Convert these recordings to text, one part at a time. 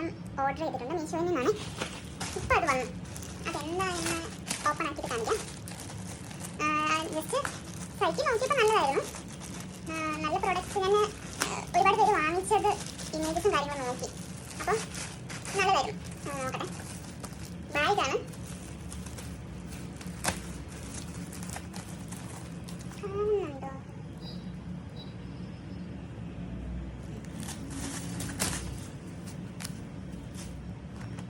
സാധനം ഓർഡർ ചെയ്തിട്ടുണ്ട് മീഷോയിൽ നിന്നാണ്. ഇപ്പോൾ അത് വന്നു. അതെന്താണെന്ന് ഓപ്പൺ ആക്കിയിട്ട് കാണിക്കാം. ജസ്റ്റ് സൈറ്റ് നോക്കിയപ്പോൾ നല്ലതായിരുന്നു. നല്ല പ്രോഡക്റ്റ്സ്. ഞാൻ ഒരുപാട് പേര് വാങ്ങിച്ചത് ഇമേജസും കാര്യങ്ങളും നോക്കി. അപ്പം നല്ലതായിരുന്നു. നോക്കട്ടെ. ബാഗാണ്. കാണുന്നുണ്ടോ?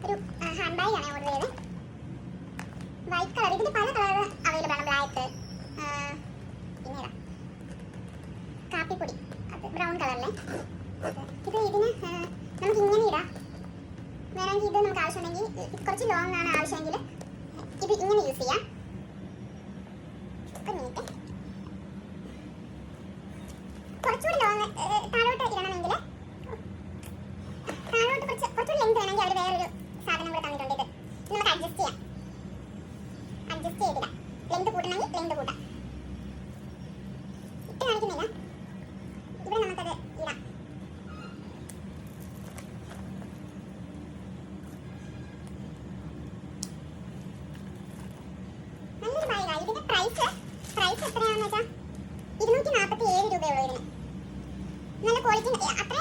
ഒരു ഹാൻഡ് ബാഗാണ് ഓർഡർ ചെയ്തത്. White colour. ഇതിൻ്റെ പല കളർ അവൈലബിൾ ആണ്. ബ്ലാക്ക്, പിന്നെ കാപ്പിപ്പൊടി, അത് ബ്രൗൺ കളറിലെ. ഇത് ഇതിന് നമുക്ക് ഇങ്ങനെ ഇടാം. വേണമെങ്കിൽ ഇത് നമുക്ക് ആവശ്യമുണ്ടെങ്കിൽ, കുറച്ച് ലോങ് ആണ് ആവശ്യമെങ്കിൽ ഇത് ഇങ്ങനെ യൂസ് ചെയ്യാം. ഒരു മിനിറ്റ്. കുറച്ചുകൂടി ലോങ് താഴോട്ട് ഇടണമെങ്കിൽ, താഴോട്ട് കുറച്ചുകൂടി ലെങ്ത് വേണമെങ്കിൽ അവർ വേറൊരു സാധനം കൂടെ തന്നിട്ടുണ്ട്. ഇത് നമുക്ക് അഡ്ജസ്റ്റ് ചെയ്യാം. അഡ്ജസ്റ്റ് ചെയ്തിടാം. ലെങ്ത് കൂട്ടണമെങ്കിൽ ലെങ്ത് കൂട്ടാം. ഇട്ട് കാണിക്കുന്നില്ല. ഇവിടെ നമുക്കത് ഇടാം. നല്ലൊരു ബാഗാണ്. ഇതിന്റെ പ്രൈസ് എത്രയാണെന്ന് വെച്ചാൽ 247 രൂപയുള്ളൂ ഇതിന്. നല്ല ക്വാളിറ്റി. അത്ര